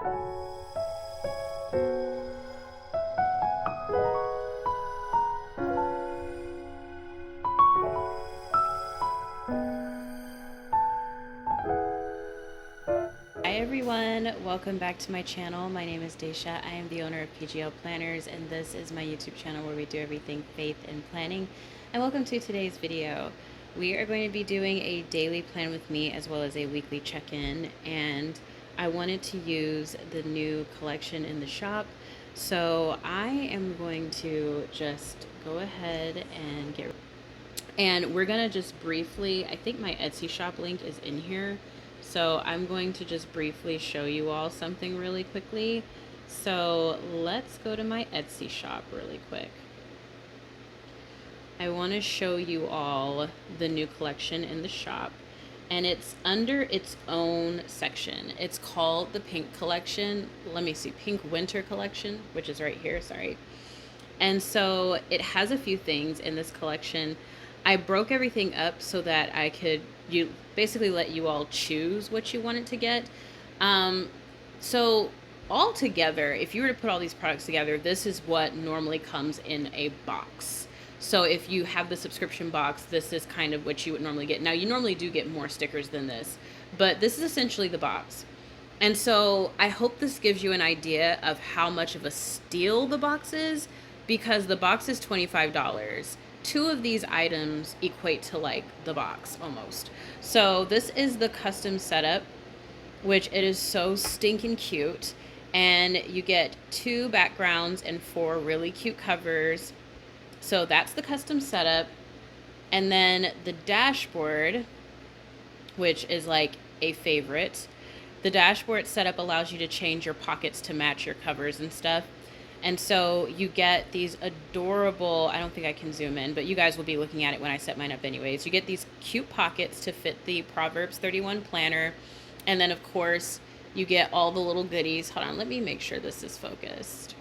Hi everyone, welcome back to my channel. My name is Daisha. I am the owner of PGL Planners, and this is my YouTube channel where we do everything faith and planning. And welcome to today's video. We are going to be doing a daily plan with me as well as a weekly check-in, and I wanted to use the new collection in the shop. So I am going to just go ahead and we're gonna just briefly, I think my Etsy shop link is in here. So I'm going to just briefly show you all something really quickly. So let's go to my Etsy shop really quick. I want to show you all the new collection in the shop, and it's under its own section. It's called the Pink Collection. Let me see, Pink Winter Collection, which is right here, sorry. And so it has a few things in this collection. I broke everything up so that I could basically let you all choose what you wanted to get. So all together, if you were to put all these products together, this is what normally comes in a box. So if you have the subscription box, this is kind of what you would normally get. Now, you normally do get more stickers than this, but this is essentially the box. And so I hope this gives you an idea of how much of a steal the box is, because the box is $25. Two of these items equate to like the box almost. So this is the custom setup, which it is so stinking cute. And you get 2 backgrounds and 4 really cute covers. So that's the custom setup. And then the dashboard, which is like a favorite. The dashboard setup allows you to change your pockets to match your covers and stuff. And so you get these adorable, I don't think I can zoom in, but you guys will be looking at it when I set mine up anyways. You get these cute pockets to fit the Proverbs 31 planner. And then of course you get all the little goodies. Hold on, let me make sure this is focused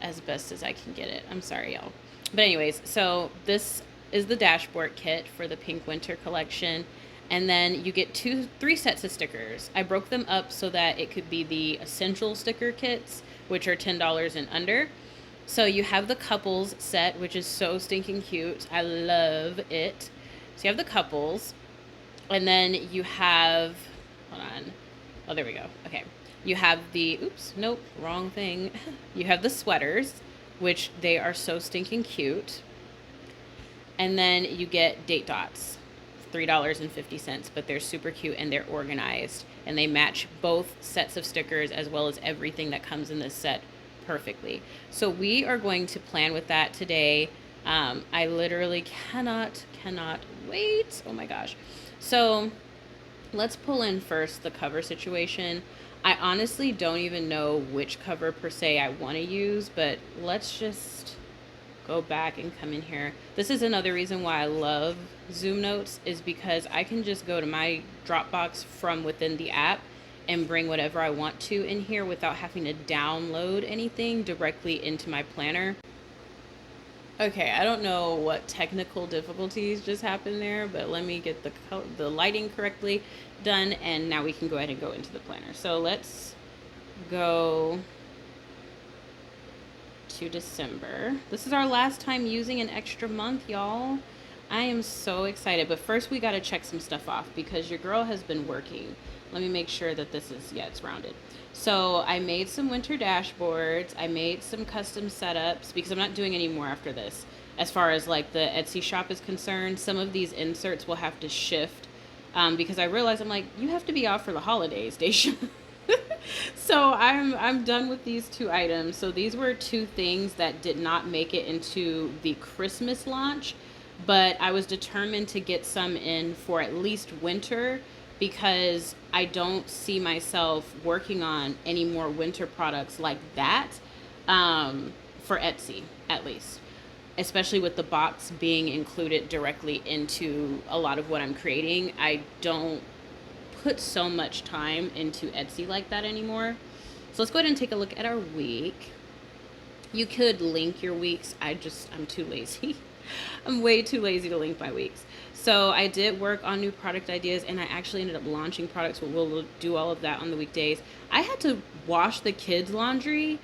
as best as I can get it. I'm sorry, y'all. But anyways, so this is the dashboard kit for the Pink Winter collection. And then you get 3 sets of stickers. I broke them up so that it could be the essential sticker kits, which are $10 and under. So you have the couples set, which is so stinking cute. I love it. So you have the couples, and then you have, hold on. Oh, there we go. Okay. You have the, oops, nope, wrong thing. You have the sweaters, which they are so stinking cute. And then you get date dots. $3.50, but they're super cute and they're organized, and they match both sets of stickers as well as everything that comes in this set perfectly. So we are going to plan with that today. I literally cannot wait. Oh my gosh. So let's pull in first the cover situation. I honestly don't even know which cover per se I want to use, but let's just go back and come in here. This is another reason why I love Zoom Notes, is because I can just go to my Dropbox from within the app and bring whatever I want to in here without having to download anything directly into my planner. Okay, I don't know what technical difficulties just happened there, but let me get the lighting correctly done, and now we can go ahead and go into the planner. So let's go to December. This is our last time using an extra month, y'all. I am so excited, but first we got to check some stuff off because your girl has been working. Let me make sure that this is, yeah, it's rounded. So I made some winter dashboards. I made some custom setups because I'm not doing any more after this. As far as like the Etsy shop is concerned, some of these inserts will have to shift because I realized, I'm like, you have to be off for the holidays, Daisha. So I'm done with these 2 items. So these were 2 things that did not make it into the Christmas launch, but I was determined to get some in for at least winter because I don't see myself working on any more winter products like that for Etsy, at least, especially with the box being included directly into a lot of what I'm creating. I don't put so much time into Etsy like that anymore. So let's go ahead and take a look at our week. You could link your weeks. I'm too lazy. I'm way too lazy to link my weeks. So I did work on new product ideas, and I actually ended up launching products. We'll do all of that on the weekdays. I had to wash the kids' laundry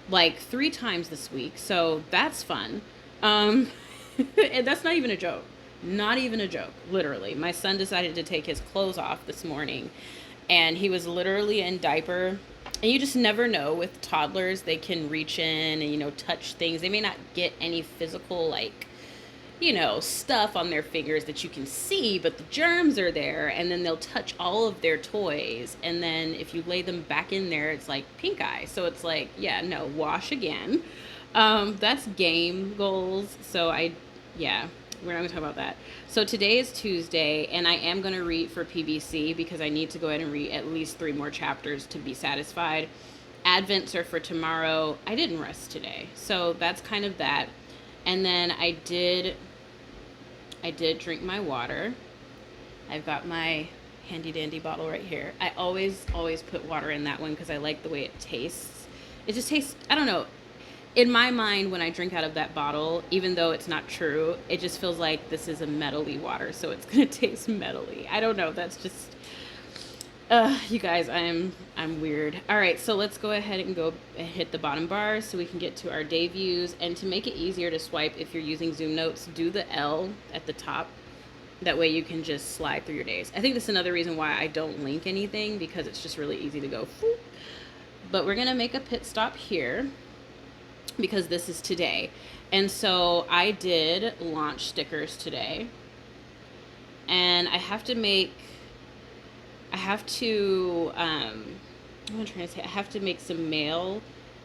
like 3 times this week, so that's fun. Um, and that's not even a joke. Not even a joke. Literally, my son decided to take his clothes off this morning, and he was literally in diaper. And you just never know with toddlers; they can reach in and touch things. They may not get any physical stuff on their fingers that you can see, but the germs are there, and then they'll touch all of their toys, and then if you lay them back in there, it's like pink eye. So it's like, yeah, no, wash again. That's game goals. So yeah, we're not gonna talk about that. So today is Tuesday, and I am gonna read for PBC because I need to go ahead and read at least 3 more chapters to be satisfied. Advents are for tomorrow. I didn't rest today, so that's kind of that. And then I did drink my water. I've got my handy dandy bottle right here. I always put water in that one because I like the way it tastes. It just tastes, I don't know. In my mind, when I drink out of that bottle, even though it's not true, it just feels like this is a metally water, so it's gonna taste metally. I don't know. That's just, you guys, I'm weird. All right, so let's go ahead and go hit the bottom bar so we can get to our day views. And to make it easier to swipe if you're using Zoom Notes, do the L at the top. That way you can just slide through your days. I think that's another reason why I don't link anything, because it's just really easy to go. Whoop. But we're gonna make a pit stop here because this is today. And so I did launch stickers today, and I have to make some mail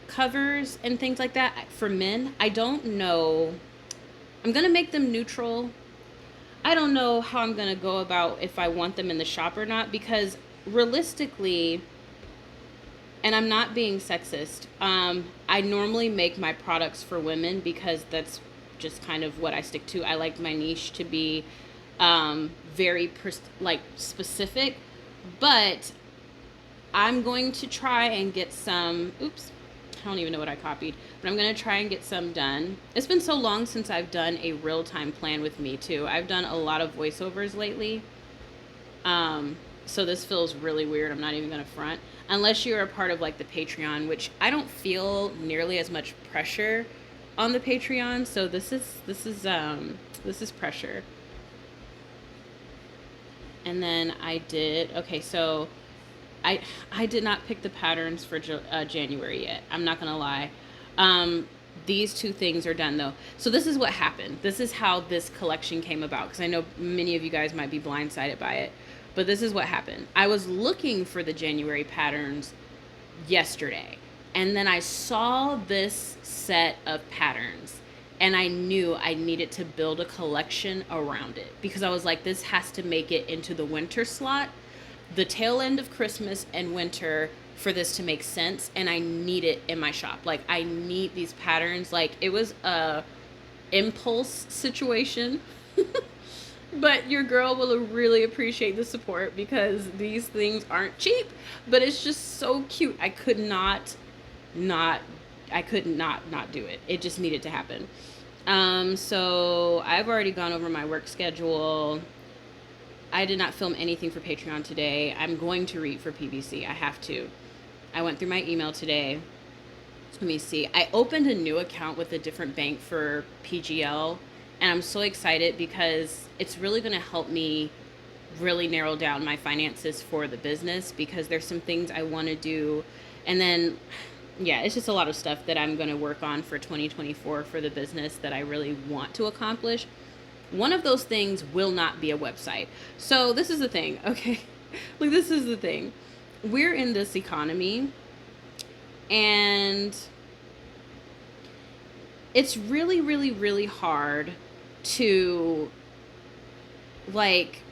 covers and things like that for men. I don't know. I'm going to make them neutral. I don't know how I'm going to go about if I want them in the shop or not, because realistically, and I'm not being sexist, I normally make my products for women because that's just kind of what I stick to. I like my niche to be very specific. But I'm going to try and get some, I don't even know what I copied, but I'm going to try and get some done. It's been so long since I've done a real-time plan with me, too. I've done a lot of voiceovers lately. So this feels really weird. I'm not even going to front. Unless you're a part of, like, the Patreon, which I don't feel nearly as much pressure on the Patreon. So this is pressure. And then so I did not pick the patterns for January yet. I'm not going to lie. These 2 things are done, though. So this is what happened. This is how this collection came about, because I know many of you guys might be blindsided by it. But this is what happened. I was looking for the January patterns yesterday, and then I saw this set of patterns. And I knew I needed to build a collection around it, because I was like, this has to make it into the winter slot, the tail end of Christmas and winter, for this to make sense. And I need it in my shop. Like, I need these patterns. Like, it was a impulse situation. But your girl will really appreciate the support, because these things aren't cheap, but it's just so cute. I could not do it. It just needed to happen. So I've already gone over my work schedule. I did not film anything for Patreon today. I'm going to read for PBC. I have to. I went through my email today. Let me see. I opened a new account with a different bank for PGL, and I'm so excited because it's really going to help me really narrow down my finances for the business, because there's some things I want to do. And then, yeah, it's just a lot of stuff that I'm going to work on for 2024 for the business that I really want to accomplish. One of those things will not be a website. So this is the thing, okay? Like, this is the thing. We're in this economy, and it's really, really, really hard to, like,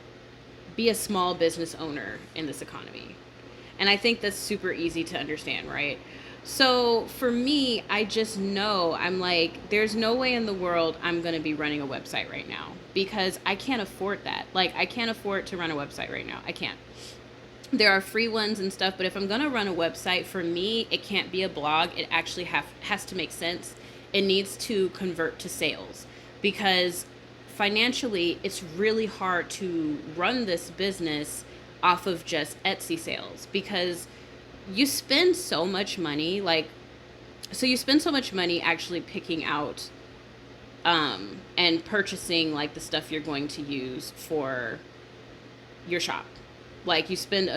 be a small business owner in this economy. And I think that's super easy to understand, right? So for me, I just know, I'm like, there's no way in the world I'm going to be running a website right now, because I can't afford that. Like, I can't afford to run a website right now. I can't. There are free ones and stuff, but if I'm going to run a website, for me, it can't be a blog. It actually has to make sense. It needs to convert to sales. because financially it's really hard to run this business off of just Etsy sales, because you spend so much money, like, so you spend so much money actually picking out and purchasing like the stuff you're going to use for your shop. Like, you spend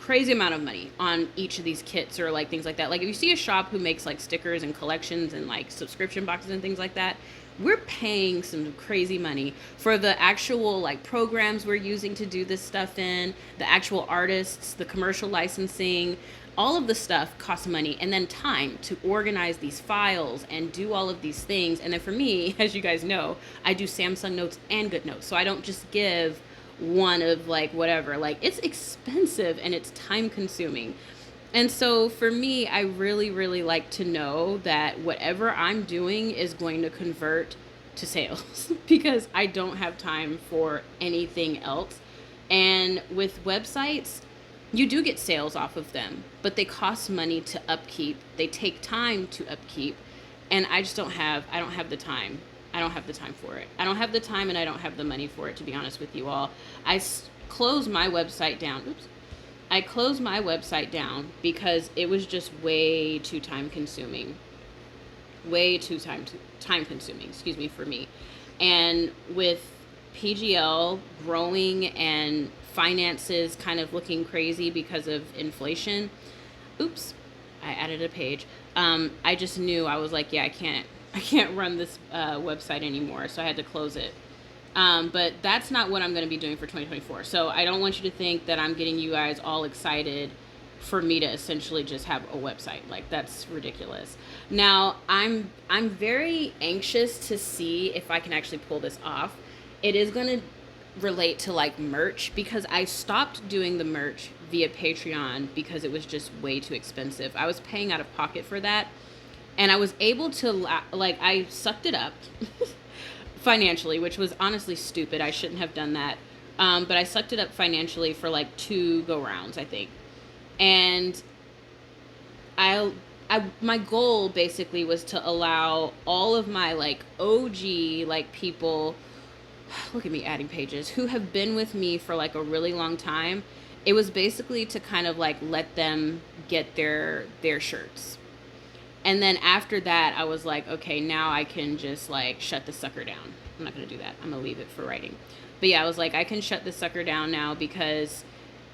crazy amount of money on each of these kits or like things like that. Like, if you see a shop who makes like stickers and collections and like subscription boxes and things like that, we're paying some crazy money for the actual like programs we're using to do this stuff in, the actual artists, the commercial licensing. All of the stuff costs money, and then time to organize these files and do all of these things. And then for me, as you guys know, I do Samsung Notes and GoodNotes, so I don't just give one of like whatever. Like, it's expensive and it's time consuming. And so for me, I really, really like to know that whatever I'm doing is going to convert to sales because I don't have time for anything else. And with websites, you do get sales off of them, but they cost money to upkeep. They take time to upkeep. And I just I don't have the time. I don't have the time for it. I don't have the time, and I don't have the money for it, to be honest with you all. Closed my website down. Oops. I closed my website down because it was just way too time consuming. Way too time consuming, excuse me, for me. And with PGL growing and finances kind of looking crazy because of inflation, oops, I added a page. I just knew, I was like, yeah, I can't run this website anymore, so I had to close it. But that's not what I'm going to be doing for 2024. So I don't want you to think that I'm getting you guys all excited for me to essentially just have a website. Like, that's ridiculous. Now, I'm very anxious to see if I can actually pull this off. It is going to relate to like merch, because I stopped doing the merch via Patreon because it was just way too expensive. I was paying out of pocket for that, and I was able to I sucked it up financially, which was honestly stupid. I shouldn't have done that. But I sucked it up financially for like 2 go rounds, I think. And my goal basically was to allow all of my like OG like people, look at me adding pages, who have been with me for like a really long time. It was basically to kind of like let them get their shirts. And then after that, I was like, okay, now I can just like shut the sucker down. I'm not going to do that. I'm going to leave it for writing. But yeah, I was like, I can shut the sucker down now, because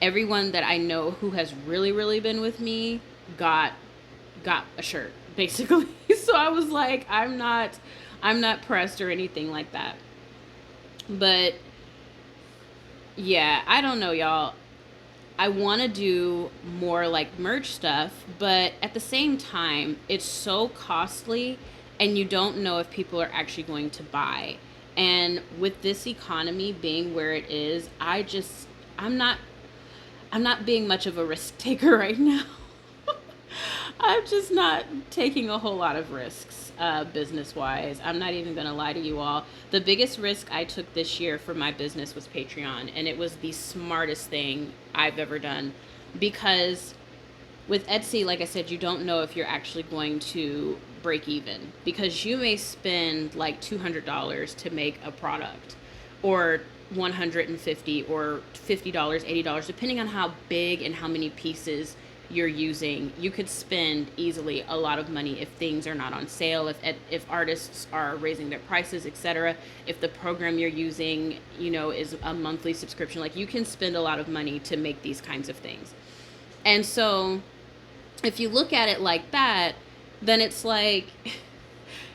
everyone that I know who has really, really been with me got a shirt, basically. So I was like, I'm not pressed or anything like that. But yeah, I don't know, y'all. I want to do more like merch stuff, but at the same time, it's so costly and you don't know if people are actually going to buy. And with this economy being where it is, I'm not being much of a risk taker right now. I'm just not taking a whole lot of risks, business-wise. I'm not even going to lie to you all. The biggest risk I took this year for my business was Patreon, and it was the smartest thing I've ever done. Because with Etsy, like I said, you don't know if you're actually going to break even. Because you may spend like $200 to make a product, or $150 or $50, $80, depending on how big and how many pieces you're using. You could spend easily a lot of money if things are not on sale, if artists are raising their prices, etc. If the program you're using, is a monthly subscription, like, you can spend a lot of money to make these kinds of things. And so if you look at it like that, then it's like,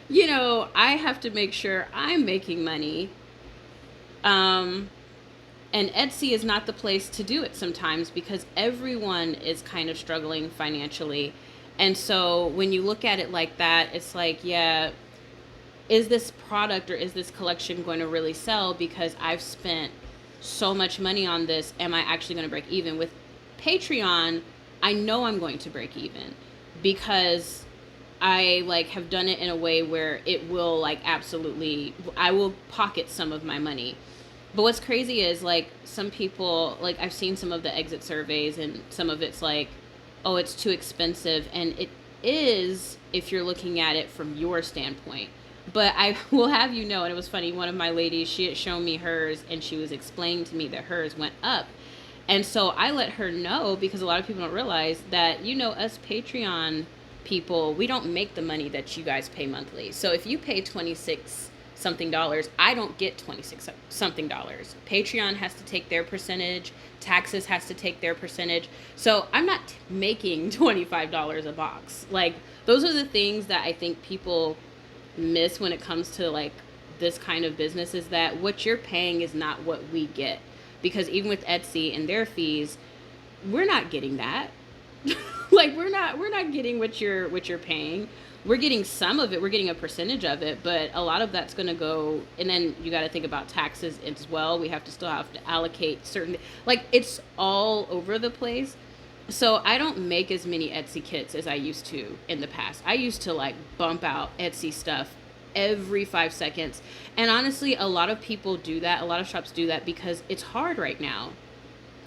I have to make sure I'm making money. And Etsy is not the place to do it sometimes, because everyone is kind of struggling financially. And so when you look at it like that, it's like, yeah, is this product or is this collection going to really sell? Because I've spent so much money on this. Am I actually going to break even? With Patreon, I know I'm going to break even, because I have done it in a way where it will absolutely, I will pocket some of my money. But what's crazy is some people, I've seen some of the exit surveys, and some of it's oh, it's too expensive. And it is, if you're looking at it from your standpoint. But I will have you know, and it was funny, one of my ladies, she had shown me hers and she was explaining to me that hers went up. And so I let her know, because a lot of people don't realize that, us Patreon people, we don't make the money that you guys pay monthly. So if you pay 26 something dollars, I don't get 26 something dollars. Patreon has to take their percentage, taxes has to take their percentage. So I'm not making $25 a box. Like, those are the things that I think people miss when it comes to like this kind of business, is that what you're paying is not what we get. Because even with Etsy and their fees, we're not getting that. Like, we're not getting what you're paying. We're getting some of it. We're getting a percentage of it, but a lot of that's going to go. And then you got to think about taxes as well. We still have to allocate certain, like, it's all over the place. So I don't make as many Etsy kits as I used to in the past. I used to like bump out Etsy stuff every 5 seconds. And honestly, a lot of people do that. A lot of shops do that because it's hard right now.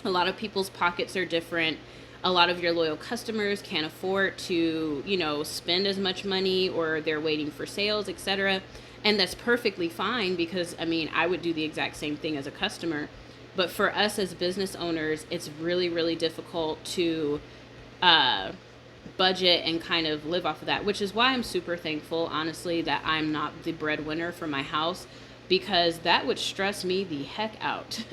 A lot of people's pockets are different. A lot of your loyal customers can't afford to, spend as much money, or they're waiting for sales, etc. And that's perfectly fine, because I would do the exact same thing as a customer. But for us as business owners, it's really, really difficult to budget and kind of live off of that, which is why I'm super thankful, honestly, that I'm not the breadwinner for my house, because that would stress me the heck out.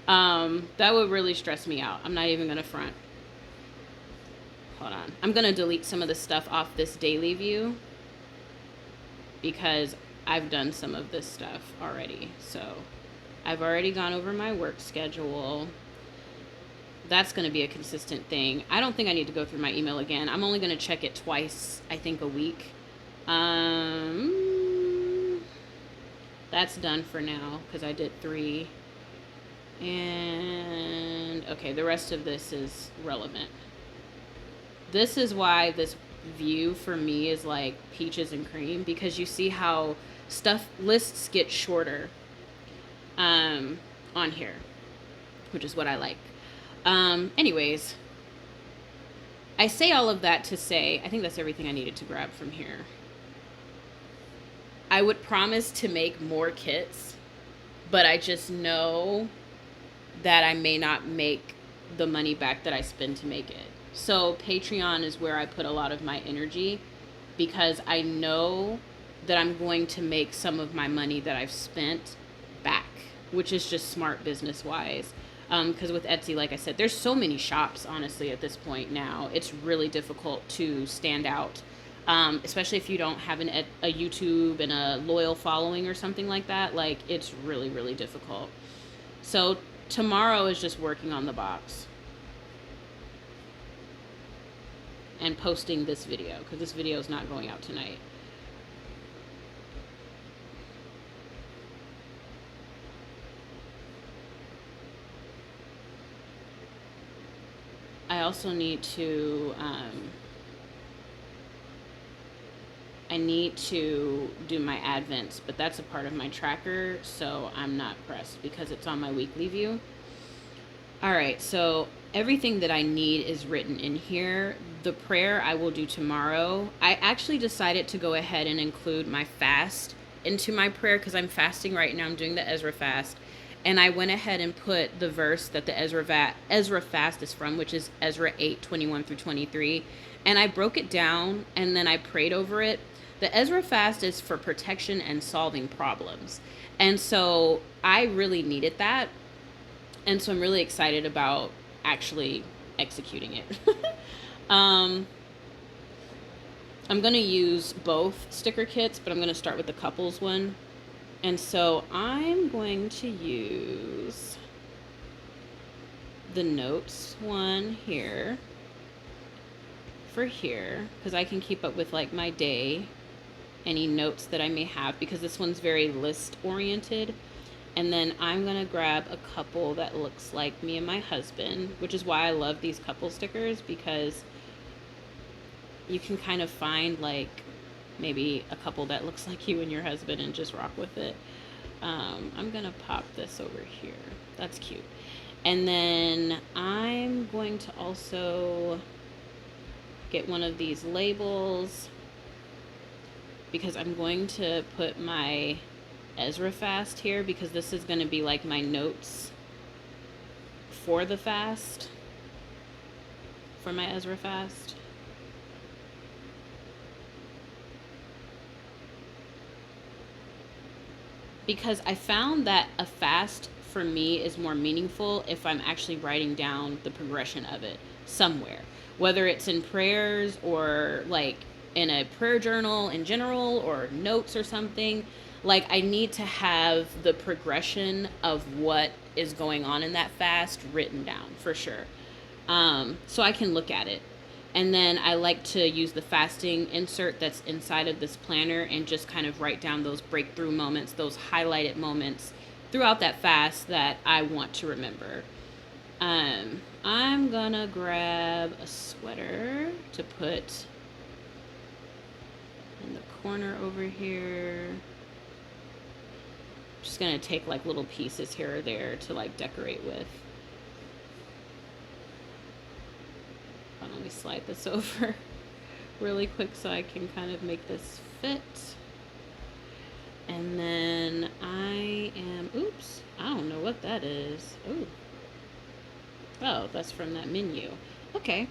That would really stress me out. I'm not even going to front. Hold on. I'm going to delete some of the stuff off this daily view, because I've done some of this stuff already. So I've already gone over my work schedule. That's going to be a consistent thing. I don't think I need to go through my email again. I'm only going to check it twice, I think, a week. That's done for now, because I did 3. And okay, the rest of this is relevant. This is why this view for me is like peaches and cream, because you see how lists get shorter on here, which is what I like. Anyways, I say all of that to say, I think that's everything I needed to grab from here. I would promise to make more kits, but I just know that I may not make the money back that I spend to make it. So Patreon is where I put a lot of my energy, because I know that I'm going to make some of my money that I've spent back, which is just smart business wise. Because with Etsy, like I said, there's so many shops, honestly, at this point now. It's really difficult to stand out, especially if you don't have a YouTube and a loyal following or something like that. Like, it's really, really difficult. So tomorrow is just working on the box and posting this video, because this video is not going out tonight. I also need to do my advents, but that's a part of my tracker, so I'm not pressed because it's on my weekly view. All right, so everything that I need is written in here. The prayer I will do tomorrow. I actually decided to go ahead and include my fast into my prayer, because I'm fasting right now. I'm doing the Ezra fast. And I went ahead and put the verse that the Ezra fast is from, which is Ezra 8:21 through 23. And I broke it down, and then I prayed over it. The Ezra fast is for protection and solving problems. And so I really needed that. And so I'm really excited about actually executing it. I'm going to use both sticker kits, but I'm going to start with the couples one. And so I'm going to use the notes one here for here, because I can keep up with like my day, any notes that I may have, because this one's very list oriented. And then I'm going to grab a couple that looks like me and my husband, which is why I love these couple stickers, because you can kind of find like maybe a couple that looks like you and your husband and just rock with it. I'm going to pop this over here. That's cute. And then I'm going to also get one of these labels. because I'm going to put my Ezra fast here, because this is going to be like my notes for the fast, for my Ezra fast. Because I found that a fast for me is more meaningful if I'm actually writing down the progression of it somewhere, whether it's in prayers or like in a prayer journal in general or notes or something. Like, I need to have the progression of what is going on in that fast written down for sure, so I can look at it. And then I like to use the fasting insert that's inside of this planner and just kind of write down those breakthrough moments, those highlighted moments throughout that fast that I want to remember. I'm gonna grab a sweater to put in the corner over here. Just gonna take like little pieces here or there to like decorate with. Let me slide this over really quick so I can kind of make this fit. And then I am, oops, I don't know what that is. Ooh. Oh, that's from that menu. Okay.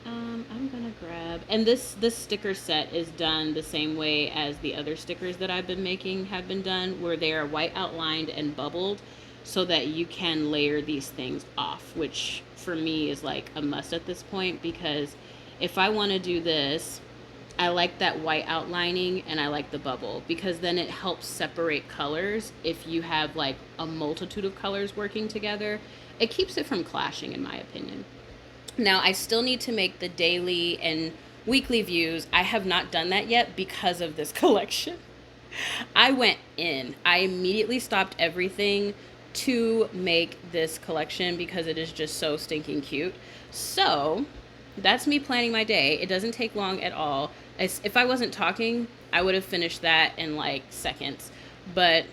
I'm gonna grab, and this sticker set is done the same way as the other stickers that I've been making have been done, where they are white outlined and bubbled so that you can layer these things off, which for me is like a must at this point, because if I want to do this, I like that white outlining and I like the bubble, because then it helps separate colors. If you have like a multitude of colors working together, it keeps it from clashing, in my opinion. Now, I still need to make the daily and weekly views. I have not done that yet because of this collection. I went in. I immediately stopped everything to make this collection because it is just so stinking cute. So that's me planning my day. It doesn't take long at all. If I wasn't talking, I would have finished that in like seconds. But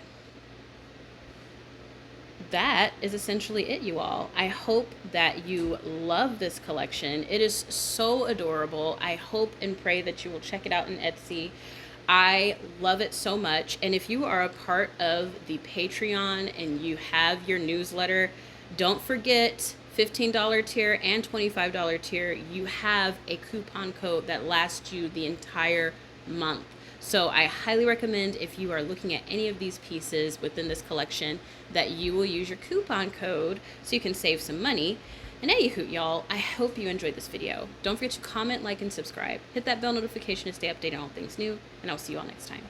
that is essentially it, you all. I hope that you love this collection. It is so adorable. I hope and pray that you will check it out in Etsy. I love it so much. And if you are a part of the Patreon and you have your newsletter, don't forget $15 tier and $25 tier. You have a coupon code that lasts you the entire month. So I highly recommend, if you are looking at any of these pieces within this collection, that you will use your coupon code so you can save some money. And anywho, y'all, I hope you enjoyed this video. Don't forget to comment, like, and subscribe. Hit that bell notification to stay updated on all things new, and I'll see you all next time.